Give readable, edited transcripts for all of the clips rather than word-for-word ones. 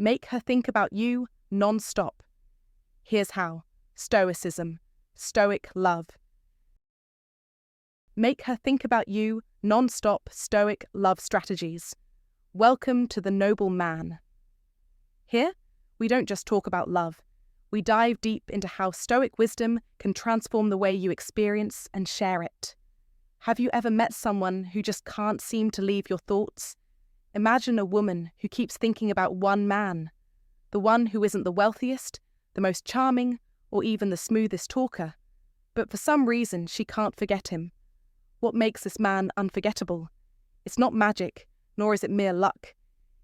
Make her think about you non-stop. Here's how. Stoicism. Stoic love. Make her think about you non-stop Stoic love strategies. Welcome to the noble man. Here, we don't just talk about love. We dive deep into how Stoic wisdom can transform the way you experience and share it. Have you ever met someone who just can't seem to leave your thoughts? Imagine a woman who keeps thinking about one man, the one who isn't the wealthiest, the most charming, or even the smoothest talker. But for some reason, she can't forget him. What makes this man unforgettable? It's not magic, nor is it mere luck.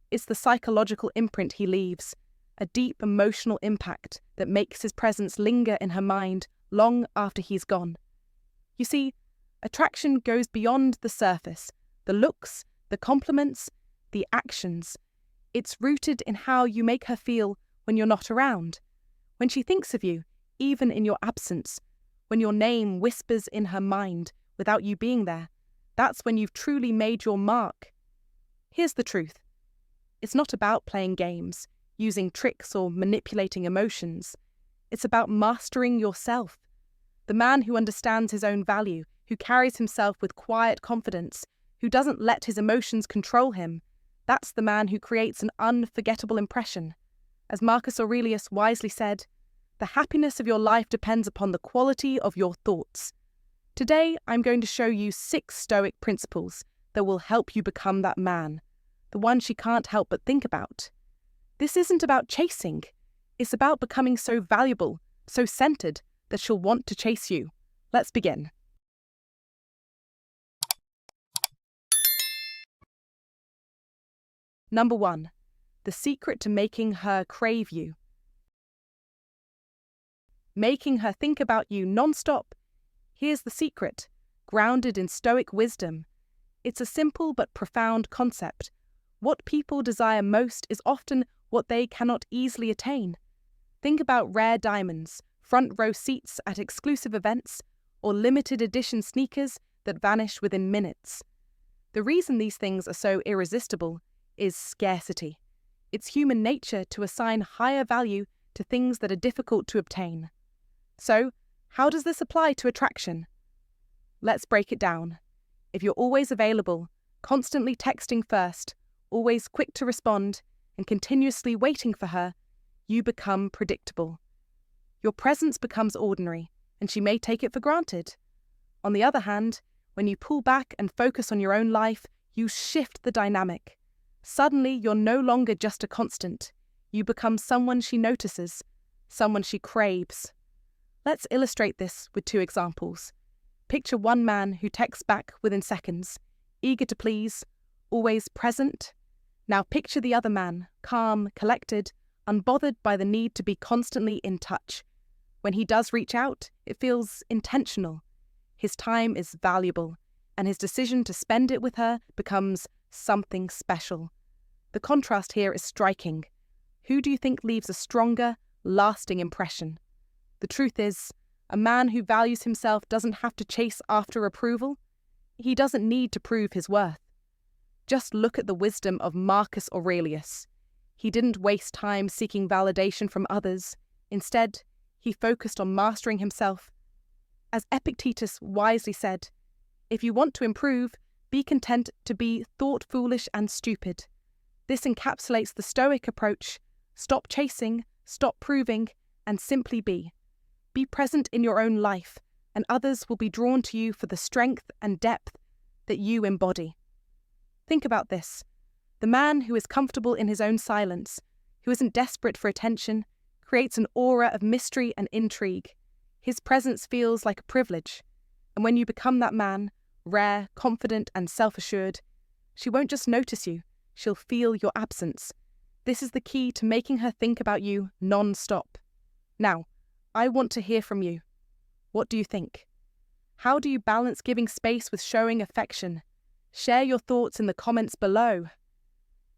It's the psychological imprint he leaves, a deep emotional impact that makes his presence linger in her mind long after he's gone. You see, attraction goes beyond the surface, the looks, the compliments, the actions. It's rooted in how you make her feel when you're not around, when she thinks of you, even in your absence, when your name whispers in her mind without you being there. That's when you've truly made your mark. Here's the truth. It's not about playing games, using tricks or manipulating emotions. It's about mastering yourself. The man who understands his own value, who carries himself with quiet confidence, who doesn't let his emotions control him, that's the man who creates an unforgettable impression. As Marcus Aurelius wisely said, the happiness of your life depends upon the quality of your thoughts. Today, I'm going to show you 6 Stoic principles that will help you become that man, the one she can't help but think about. This isn't about chasing. It's about becoming so valuable, so centered, that she'll want to chase you. Let's begin. Number 1. The secret to making her crave you. Making her think about you non-stop. Here's the secret, grounded in Stoic wisdom. It's a simple but profound concept. What people desire most is often what they cannot easily attain. Think about rare diamonds, front row seats at exclusive events, or limited edition sneakers that vanish within minutes. The reason these things are so irresistible is scarcity. It's human nature to assign higher value to things that are difficult to obtain. So, how does this apply to attraction? Let's break it down. If you're always available, constantly texting first, always quick to respond, and continuously waiting for her, you become predictable. Your presence becomes ordinary, and she may take it for granted. On the other hand, when you pull back and focus on your own life, you shift the dynamic. Suddenly, you're no longer just a constant. You become someone she notices, someone she craves. Let's illustrate this with 2 examples. Picture one man who texts back within seconds, eager to please, always present. Now picture the other man, calm, collected, unbothered by the need to be constantly in touch. When he does reach out, it feels intentional. His time is valuable, and his decision to spend it with her becomes something special. The contrast here is striking. Who do you think leaves a stronger, lasting impression? The truth is, a man who values himself doesn't have to chase after approval. He doesn't need to prove his worth. Just look at the wisdom of Marcus Aurelius. He didn't waste time seeking validation from others. Instead, he focused on mastering himself. As Epictetus wisely said, if you want to improve, be content to be thought foolish and stupid. This encapsulates the Stoic approach. Stop chasing, stop proving, and simply be. Be present in your own life, and others will be drawn to you for the strength and depth that you embody. Think about this. The man who is comfortable in his own silence, who isn't desperate for attention, creates an aura of mystery and intrigue. His presence feels like a privilege. And when you become that man, rare, confident, and self-assured, she won't just notice you, she'll feel your absence. This is the key to making her think about you non-stop. Now, I want to hear from you. What do you think? How do you balance giving space with showing affection? Share your thoughts in the comments below.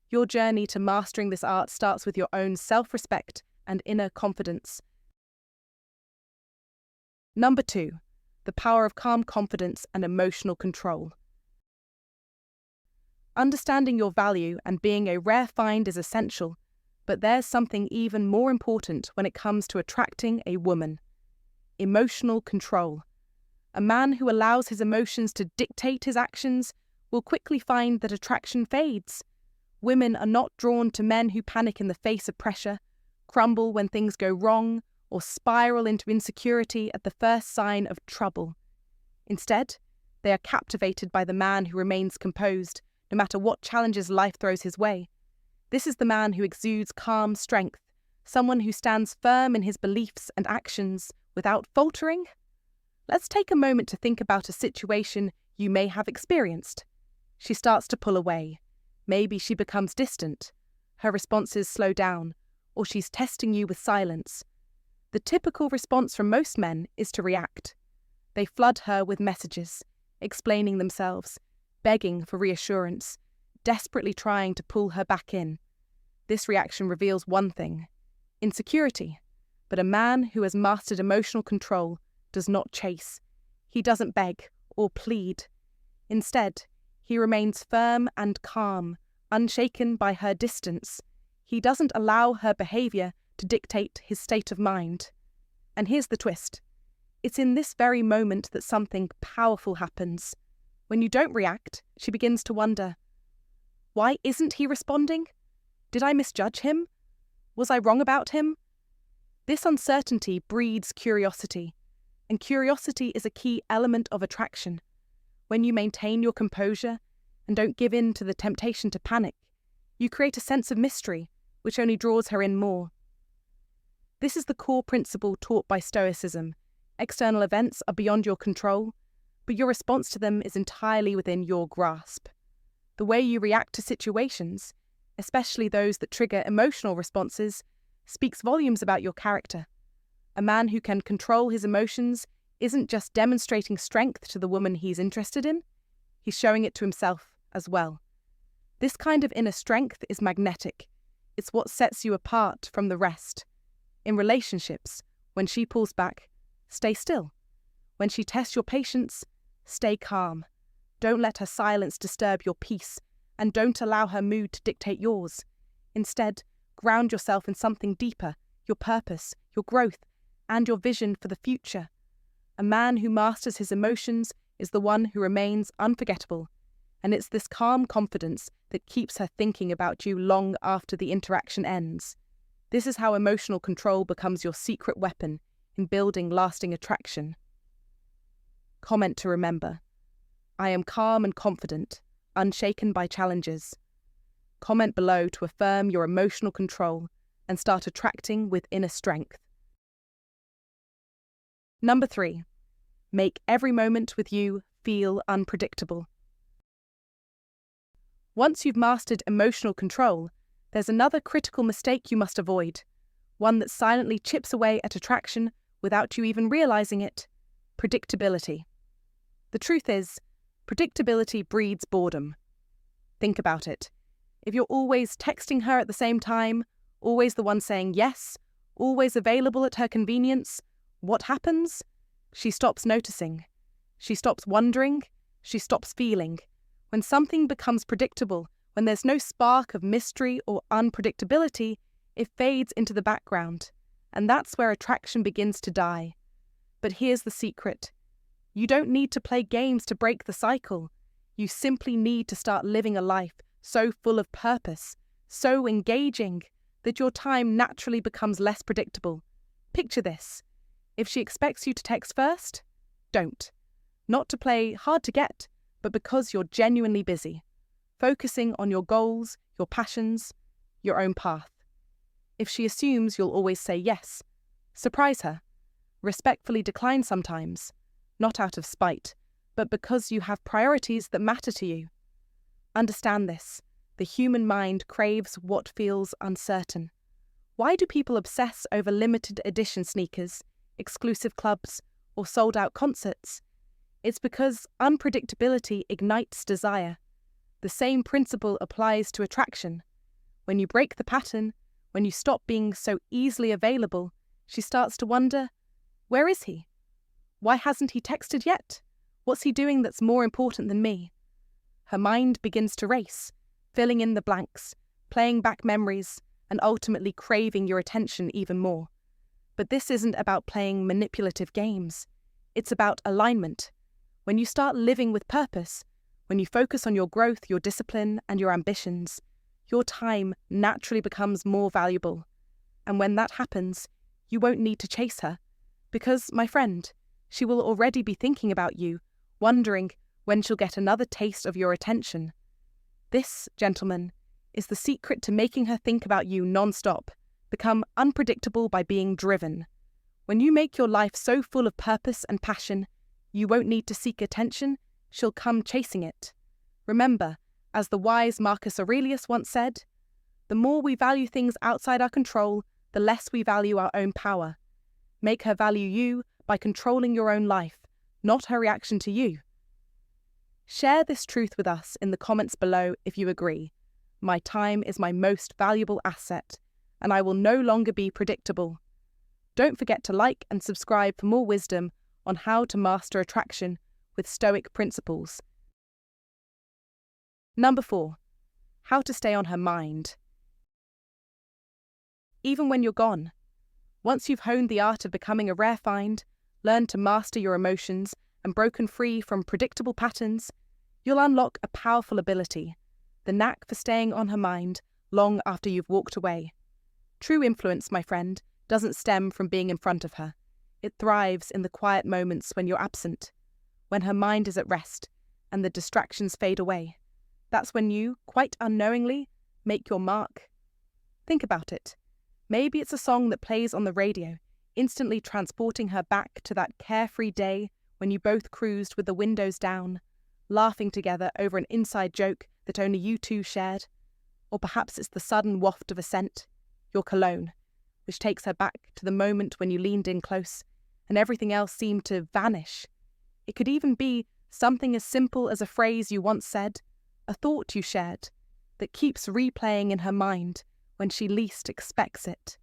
Your journey to mastering this art starts with your own self-respect and inner confidence. Number 2, the power of calm confidence and emotional control. Understanding your value and being a rare find is essential, But there's something even more important when it comes to attracting a woman: emotional control. A man who allows his emotions to dictate his actions will quickly find that attraction fades. Women are not drawn to men who panic in the face of pressure, crumble when things go wrong, or spiral into insecurity at the first sign of trouble. Instead, they are captivated by the man who remains composed, no matter what challenges life throws his way. This is the man who exudes calm strength, someone who stands firm in his beliefs and actions without faltering. Let's take a moment to think about a situation you may have experienced. She starts to pull away. Maybe she becomes distant. Her responses slow down, or she's testing you with silence. The typical response from most men is to react. They flood her with messages, explaining themselves, begging for reassurance, desperately trying to pull her back in. This reaction reveals one thing: insecurity. But a man who has mastered emotional control does not chase. He doesn't beg or plead. Instead, he remains firm and calm, unshaken by her distance. He doesn't allow her behavior to dictate his state of mind. And here's the twist. It's in this very moment that something powerful happens. When you don't react, she begins to wonder, why isn't he responding? Did I misjudge him? Was I wrong about him? This uncertainty breeds curiosity, and curiosity is a key element of attraction. When you maintain your composure and don't give in to the temptation to panic, you create a sense of mystery, which only draws her in more. This is the core principle taught by Stoicism. External events are beyond your control, but your response to them is entirely within your grasp. The way you react to situations, especially those that trigger emotional responses, speaks volumes about your character. A man who can control his emotions isn't just demonstrating strength to the woman he's interested in, he's showing it to himself as well. This kind of inner strength is magnetic. It's what sets you apart from the rest. In relationships, when she pulls back, stay still. When she tests your patience, stay calm. Don't let her silence disturb your peace, and don't allow her mood to dictate yours. Instead, ground yourself in something deeper: your purpose, your growth, and your vision for the future. A man who masters his emotions is the one who remains unforgettable, and it's this calm confidence that keeps her thinking about you long after the interaction ends. This is how emotional control becomes your secret weapon in building lasting attraction. Comment to remember: I am calm and confident, unshaken by challenges. Comment below to affirm your emotional control and start attracting with inner strength. Number 3. Make every moment with you feel unpredictable. Once you've mastered emotional control, there's another critical mistake you must avoid, one that silently chips away at attraction without you even realizing it: predictability. The truth is, predictability breeds boredom. Think about it. If you're always texting her at the same time, always the one saying yes, always available at her convenience, what happens? She stops noticing. She stops wondering. She stops feeling. When something becomes predictable, when there's no spark of mystery or unpredictability, it fades into the background. And that's where attraction begins to die. But here's the secret. You don't need to play games to break the cycle. You simply need to start living a life so full of purpose, so engaging, that your time naturally becomes less predictable. Picture this. If she expects you to text first, don't. Not to play hard to get, but because you're genuinely busy, focusing on your goals, your passions, your own path. If she assumes you'll always say yes, surprise her. Respectfully decline sometimes, not out of spite, but because you have priorities that matter to you. Understand this. The human mind craves what feels uncertain. Why do people obsess over limited edition sneakers, exclusive clubs, or sold-out concerts? It's because unpredictability ignites desire. The same principle applies to attraction. When you break the pattern, when you stop being so easily available, she starts to wonder, where is he? Why hasn't he texted yet? What's he doing that's more important than me? Her mind begins to race, filling in the blanks, playing back memories, and ultimately craving your attention even more. But this isn't about playing manipulative games. It's about alignment. When you start living with purpose, when you focus on your growth, your discipline, and your ambitions, your time naturally becomes more valuable. And when that happens, you won't need to chase her. Because, my friend, she will already be thinking about you, wondering when she'll get another taste of your attention. This, gentlemen, is the secret to making her think about you non-stop, become unpredictable by being driven. When you make your life so full of purpose and passion, you won't need to seek attention, she'll come chasing it. Remember, as the wise Marcus Aurelius once said, the more we value things outside our control, the less we value our own power. Make her value you by controlling your own life, not her reaction to you. Share this truth with us in the comments below if you agree. My time is my most valuable asset, and I will no longer be predictable. Don't forget to like and subscribe for more wisdom on how to master attraction with Stoic principles. Number 4. How to stay on her mind. Even when you're gone. Once you've honed the art of becoming a rare find, learned to master your emotions, and broken free from predictable patterns, you'll unlock a powerful ability, the knack for staying on her mind long after you've walked away. True influence, my friend, doesn't stem from being in front of her. It thrives in the quiet moments when you're absent, when her mind is at rest and the distractions fade away. That's when you, quite unknowingly, make your mark. Think about it. Maybe it's a song that plays on the radio, instantly transporting her back to that carefree day when you both cruised with the windows down, laughing together over an inside joke that only you two shared. Or perhaps it's the sudden waft of a scent, your cologne, which takes her back to the moment when you leaned in close and everything else seemed to vanish. It could even be something as simple as a phrase you once said, a thought you shared, that keeps replaying in her mind when she least expects it.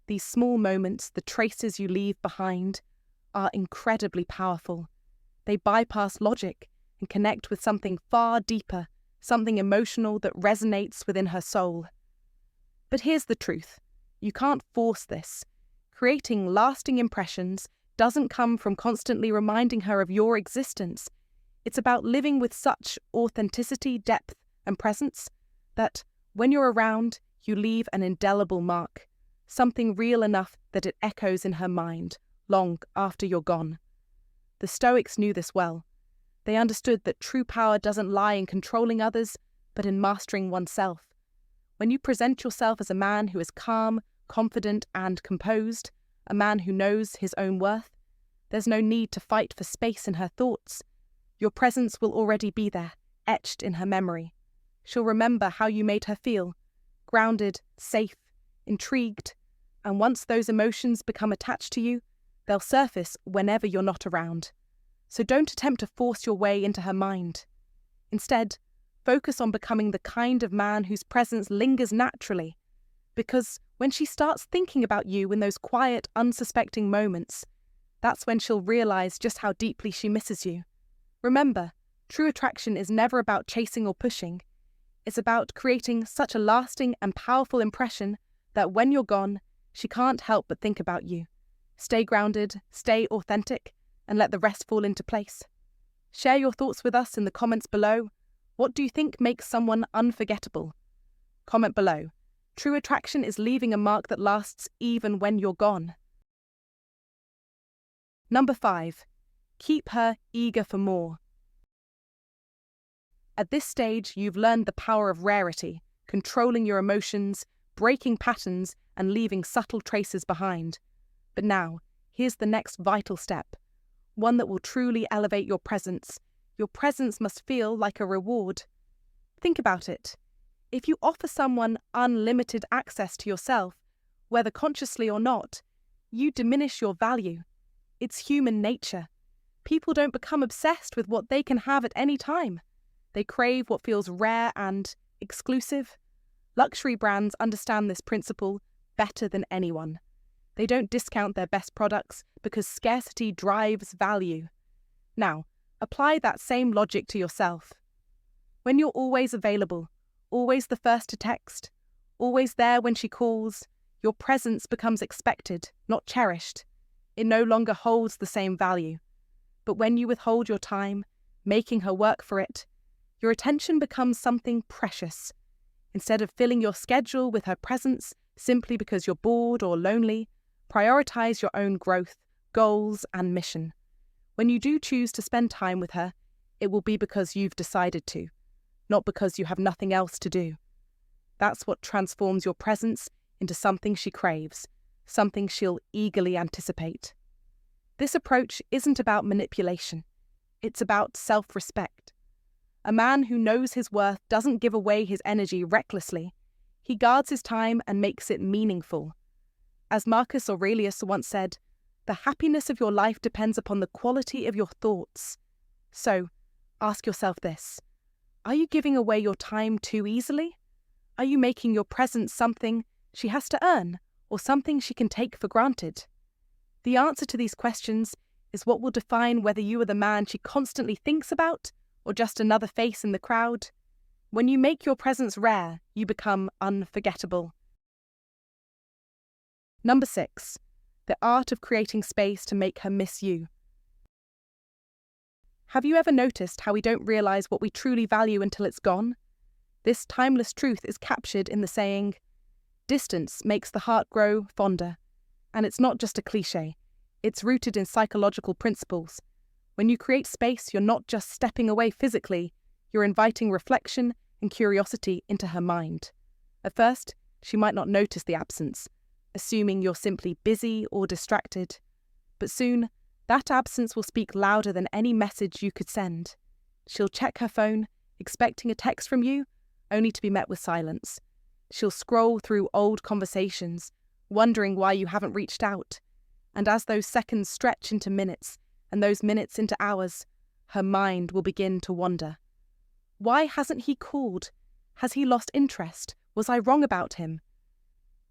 These small moments, the traces you leave behind, are incredibly powerful. They bypass logic and connect with something far deeper, something emotional that resonates within her soul. But here's the truth. You can't force this. Creating lasting impressions doesn't come from constantly reminding her of your existence. It's about living with such authenticity, depth, and presence that when you're around, you leave an indelible mark, something real enough that it echoes in her mind long after you're gone. The Stoics knew this well. They understood that true power doesn't lie in controlling others, but in mastering oneself. When you present yourself as a man who is calm, confident, and composed, a man who knows his own worth, there's no need to fight for space in her thoughts. Your presence will already be there, etched in her memory. She'll remember how you made her feel, grounded, safe, intrigued, and once those emotions become attached to you, they'll surface whenever you're not around. So don't attempt to force your way into her mind. Instead, focus on becoming the kind of man whose presence lingers naturally, because when she starts thinking about you in those quiet, unsuspecting moments, that's when she'll realize just how deeply she misses you. Remember, true attraction is never about chasing or pushing. It's about creating such a lasting and powerful impression that when you're gone, she can't help but think about you. Stay grounded, stay authentic, and let the rest fall into place. Share your thoughts with us in the comments below. What do you think makes someone unforgettable? Comment below. True attraction is leaving a mark that lasts even when you're gone. Number 5. Keep her eager for more. At this stage, you've learned the power of rarity, controlling your emotions, breaking patterns, and leaving subtle traces behind. But now, here's the next vital step, one that will truly elevate your presence. Your presence must feel like a reward. Think about it. If you offer someone unlimited access to yourself, whether consciously or not, you diminish your value. It's human nature. People don't become obsessed with what they can have at any time. They crave what feels rare and exclusive. Luxury brands understand this principle better than anyone. They don't discount their best products because scarcity drives value. Now, apply that same logic to yourself. When you're always available, always the first to text, always there when she calls, your presence becomes expected, not cherished. It no longer holds the same value. But when you withhold your time, making her work for it, your attention becomes something precious. Instead of filling your schedule with her presence simply because you're bored or lonely, prioritize your own growth, goals, and mission. When you do choose to spend time with her, it will be because you've decided to, not because you have nothing else to do. That's what transforms your presence into something she craves, something she'll eagerly anticipate. This approach isn't about manipulation. It's about self-respect. A man who knows his worth doesn't give away his energy recklessly. He guards his time and makes it meaningful. As Marcus Aurelius once said, the happiness of your life depends upon the quality of your thoughts. So, ask yourself this. Are you giving away your time too easily? Are you making your presence something she has to earn or something she can take for granted? The answer to these questions is what will define whether you are the man she constantly thinks about or just another face in the crowd. When you make your presence rare, you become unforgettable. Number 6. The art of creating space to make her miss you. Have you ever noticed how we don't realize what we truly value until it's gone? This timeless truth is captured in the saying, "Distance makes the heart grow fonder." And it's not just a cliche. It's rooted in psychological principles. When you create space, you're not just stepping away physically, you're inviting reflection and curiosity into her mind. At first, she might not notice the absence, assuming you're simply busy or distracted. But soon, that absence will speak louder than any message you could send. She'll check her phone, expecting a text from you, only to be met with silence. She'll scroll through old conversations, wondering why you haven't reached out. And as those seconds stretch into minutes, and those minutes into hours, her mind will begin to wander. Why hasn't he called? Has he lost interest? Was I wrong about him?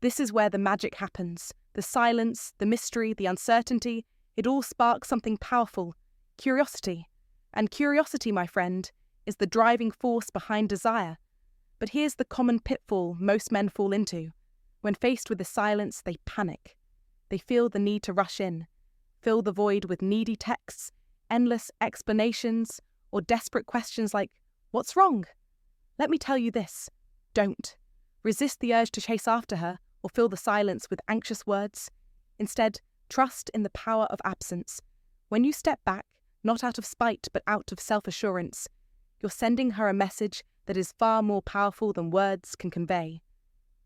This is where the magic happens. The silence, the mystery, the uncertainty, it all sparks something powerful, curiosity. And curiosity, my friend, is the driving force behind desire. But here's the common pitfall most men fall into. When faced with the silence, they panic. They feel the need to rush in, fill the void with needy texts, endless explanations, or desperate questions like, "What's wrong?" Let me tell you this. Don't. Resist the urge to chase after her or fill the silence with anxious words. Instead, trust in the power of absence. When you step back, not out of spite but out of self-assurance, you're sending her a message that is far more powerful than words can convey.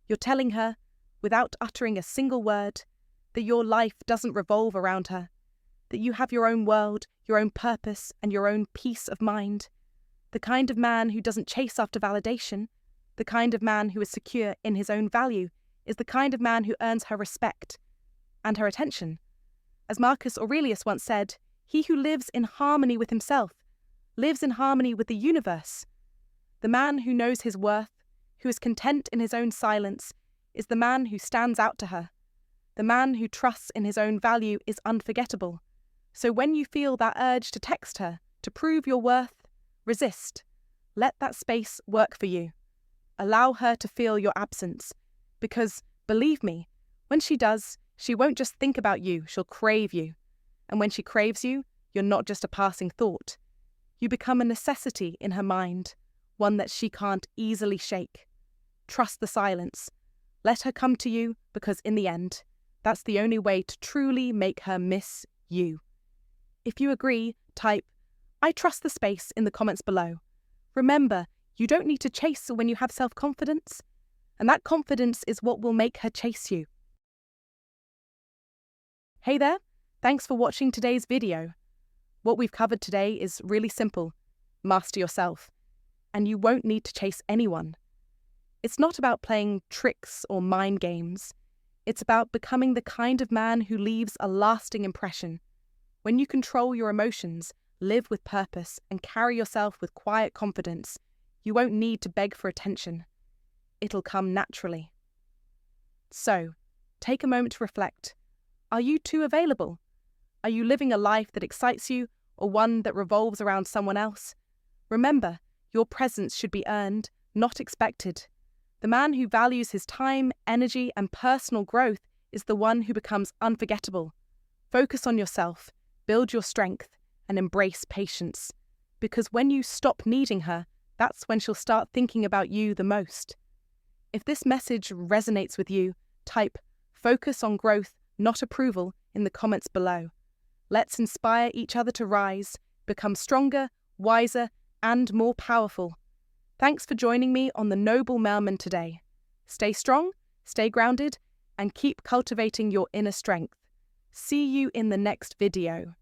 You're telling her, without uttering a single word, that your life doesn't revolve around her, that you have your own world, your own purpose, and your own peace of mind. The kind of man who doesn't chase after validation, the kind of man who is secure in his own value, is the kind of man who earns her respect and her attention. As Marcus Aurelius once said, he who lives in harmony with himself lives in harmony with the universe. The man who knows his worth, who is content in his own silence, is the man who stands out to her. The man who trusts in his own value is unforgettable. So when you feel that urge to text her, to prove your worth, resist. Let that space work for you. Allow her to feel your absence. Because, believe me, when she does, she won't just think about you, she'll crave you. And when she craves you, you're not just a passing thought. You become a necessity in her mind, one that she can't easily shake. Trust the silence. Let her come to you because in the end, that's the only way to truly make her miss you. If you agree, type, "I trust the space" in the comments below. Remember, you don't need to chase when you have self-confidence, and that confidence is what will make her chase you. Hey there, thanks for watching today's video. What we've covered today is really simple. Master yourself, and you won't need to chase anyone. It's not about playing tricks or mind games. It's about becoming the kind of man who leaves a lasting impression. When you control your emotions, live with purpose, and carry yourself with quiet confidence, you won't need to beg for attention. It'll come naturally. So, take a moment to reflect. Are you too available? Are you living a life that excites you or one that revolves around someone else? Remember, your presence should be earned, not expected. The man who values his time, energy, and personal growth is the one who becomes unforgettable. Focus on yourself, build your strength, and embrace patience. Because when you stop needing her, that's when she'll start thinking about you the most. If this message resonates with you, type "focus on growth, not approval" in the comments below. Let's inspire each other to rise, become stronger, wiser, and more powerful. Thanks for joining me on The Noble Mailman today. Stay strong, stay grounded, and keep cultivating your inner strength. See you in the next video.